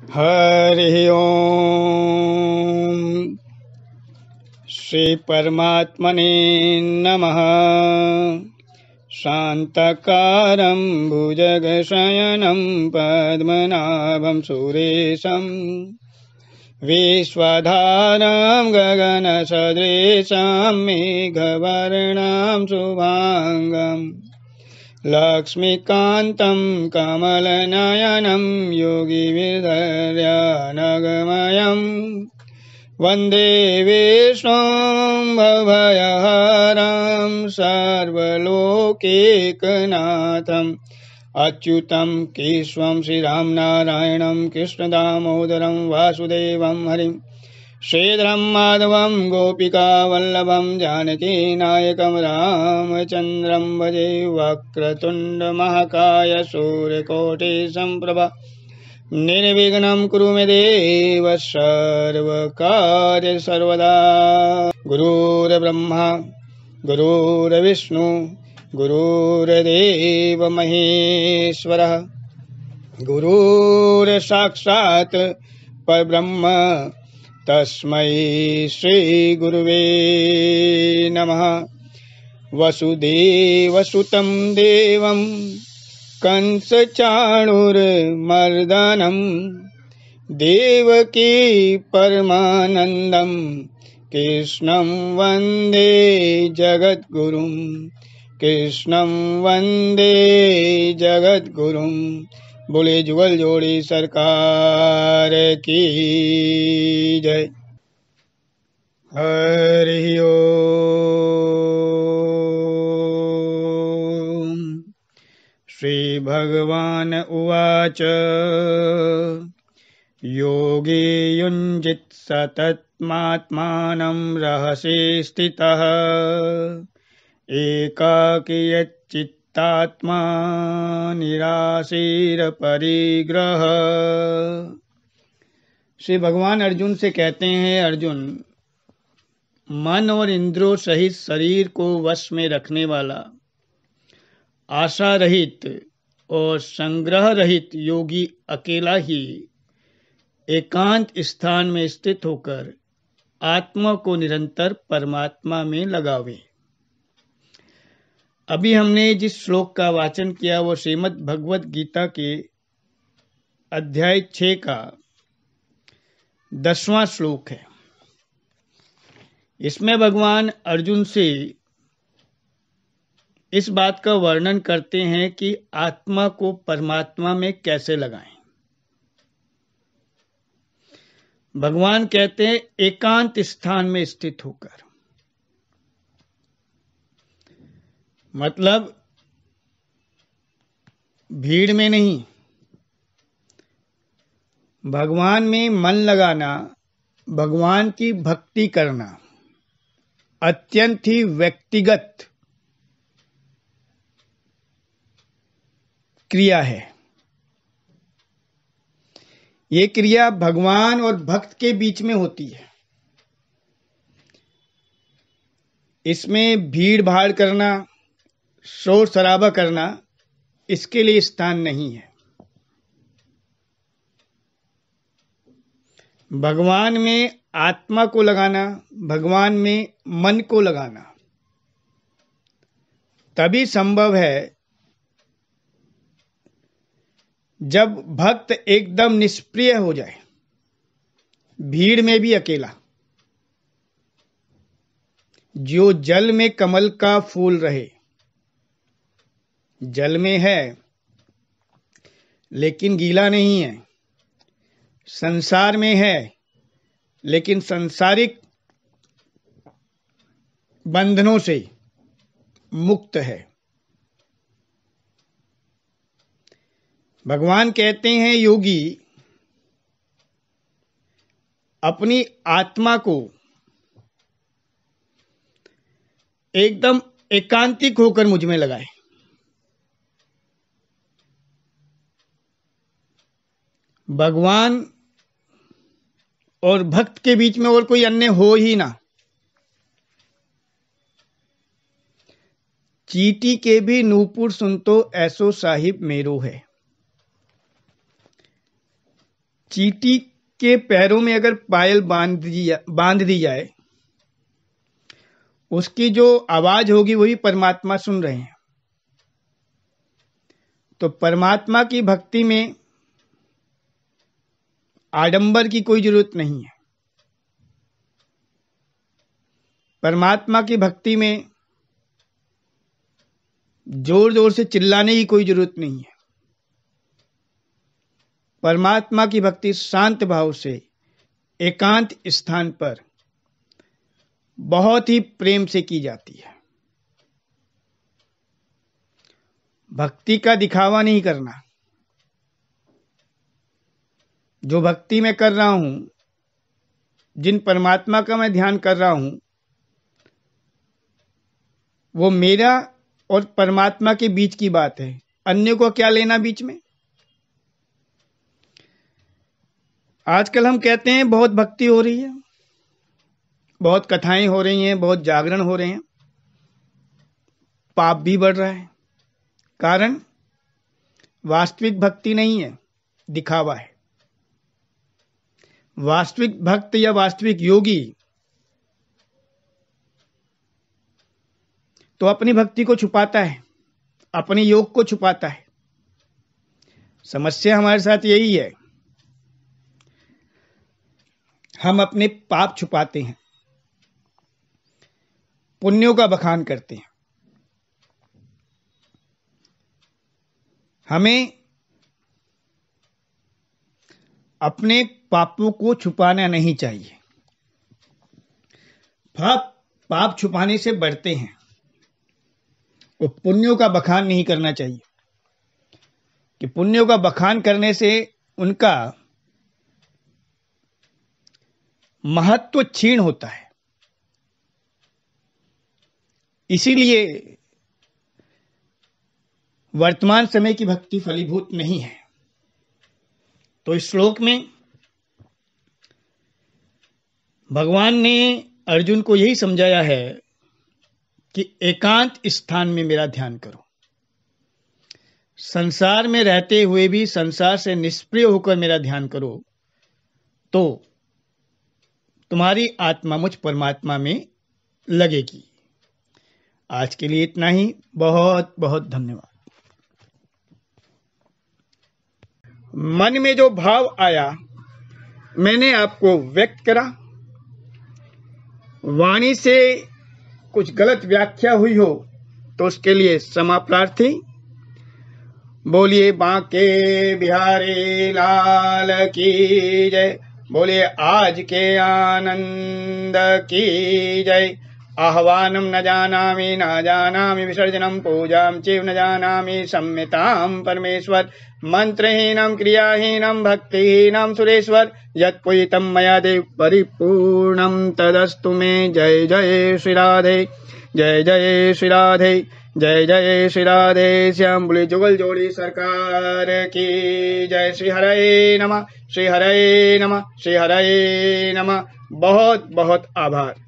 हरि ओम। श्री परमात्मने नमः। शांताकारं भुजगशयनं पद्मनाभं सुरेशं विश्वधारं गगनसदृशं मेघवर्णं शुभांगं लक्ष्मीकान्तं कमलनयनं योगिविरर्यानगमयं वन्दे विष्णुं भवभयहरं सर्वलोकैकनाथम् अच्युतं केशवं श्रीरामनारायणं कृष्णदामोदरं वासुदेवं हरिं श्रीधरं माधवं गोपिकावल्लभं जानकीनायकं रामचन्द्रं भजे। वक्रतुण्डमहाकाय सूर्यकोटिसम्प्रभा निर्विघ्नं कुरु मे देव सर्वकार्य सर्वदा। गुरुर्ब्रह्मा गुरुर्विष्णु गुरुर्देव महेश्वरः गुरुर्साक्षात् परब्रह्म तस्मै श्री गुरुवे नमः। वसुदेवसुतं देवं कंसचाणूरमर्दनं देवकी परमानन्दं कृष्णं वन्दे जगद्गुरुं कृष्णं वन्दे जगद्गुरुं। बोले जुगल जोड़ी सरकार की जय। हरि ओम। श्री भगवान उवाच योगी युञ्जित सततमात्मानं रहसि स्थितः एकाकी यच्चित्तात्मा निराशीर परिग्रह। श्री भगवान अर्जुन से कहते हैं, अर्जुन, मन और इंद्रियों सहित शरीर को वश में रखने वाला आशा रहित और संग्रह रहित योगी अकेला ही एकांत स्थान में स्थित होकर आत्मा को निरंतर परमात्मा में लगावे। अभी हमने जिस श्लोक का वाचन किया वो श्रीमद् भगवत गीता के अध्याय 6 का 10वां श्लोक है। इसमें भगवान अर्जुन से इस बात का वर्णन करते हैं कि आत्मा को परमात्मा में कैसे लगाएं। भगवान कहते हैं एकांत स्थान में स्थित होकर, मतलब भीड़ में नहीं। भगवान में मन लगाना, भगवान की भक्ति करना अत्यंत ही व्यक्तिगत क्रिया है। ये क्रिया भगवान और भक्त के बीच में होती है। इसमें भीड़ भाड़ करना, शोर शराबा करना, इसके लिए स्थान नहीं है। भगवान में आत्मा को लगाना, भगवान में मन को लगाना तभी संभव है जब भक्त एकदम निष्प्रिय हो जाए, भीड़ में भी अकेला। जो जल में कमल का फूल रहे, जल में है लेकिन गीला नहीं है, संसार में है लेकिन सांसारिक बंधनों से मुक्त है। भगवान कहते हैं योगी अपनी आत्मा को एकदम एकांतिक होकर मुझ में लगाए। भगवान और भक्त के बीच में और कोई अन्य हो ही ना। चीटी के भी नूपुर सुन तो ऐसो साहिब मेरो है। चींटी के पैरों में अगर पायल बांध दी जाए, उसकी जो आवाज होगी वही परमात्मा सुन रहे हैं। तो परमात्मा की भक्ति में आडंबर की कोई जरूरत नहीं है। परमात्मा की भक्ति में जोर जोर से चिल्लाने की कोई जरूरत नहीं है। परमात्मा की भक्ति शांत भाव से एकांत स्थान पर बहुत ही प्रेम से की जाती है। भक्ति का दिखावा नहीं करना। जो भक्ति मैं कर रहा हूं, जिन परमात्मा का मैं ध्यान कर रहा हूं, वो मेरा और परमात्मा के बीच की बात है। अन्य को क्या लेना बीच में। आजकल हम कहते हैं बहुत भक्ति हो रही है, बहुत कथाएं हो रही हैं, बहुत जागरण हो रहे हैं, पाप भी बढ़ रहा है। कारण वास्तविक भक्ति नहीं है, दिखावा है। वास्तविक भक्त या वास्तविक योगी तो अपनी भक्ति को छुपाता है, अपने योग को छुपाता है। समस्या हमारे साथ यही है, हम अपने पाप छुपाते हैं, पुण्यों का बखान करते हैं। हमें अपने पापों को छुपाना नहीं चाहिए। पाप छुपाने से बढ़ते हैं, और पुण्यों का बखान नहीं करना चाहिए कि पुण्यों का बखान करने से उनका महत्व क्षीण होता है। इसीलिए वर्तमान समय की भक्ति फलीभूत नहीं है। तो इस श्लोक में भगवान ने अर्जुन को यही समझाया है कि एकांत स्थान में मेरा ध्यान करो। संसार में रहते हुए भी संसार से निष्प्रिय होकर मेरा ध्यान करो, तो तुम्हारी आत्मा मुझ परमात्मा में लगेगी। आज के लिए इतना ही। बहुत बहुत धन्यवाद। मन में जो भाव आया मैंने आपको व्यक्त करा। वाणी से कुछ गलत व्याख्या हुई हो तो उसके लिए क्षमा प्रार्थी। बोलिए बांके बिहारी लाल की जय। बोलिए आज के आनंद की जय। आह्वानं न जानामि न जानामि विसर्जनं पूजां चैव न जानामि संहितां परमेश्वर। मंत्रहीनं क्रियाहीनं भक्तिहीनं सुरेश्वर। यत्पूजितं मया देव परिपूर्णं तदस्तु मे। जय जय श्री राधे, जय जय श्री राधे, जय जय श्री राधे श्याम। बोले जुगल जोड़ी सरकार की जय। श्री हरे नमः, श्री हरे नमः, श्री हरे नमः। बहुत बहुत आभार।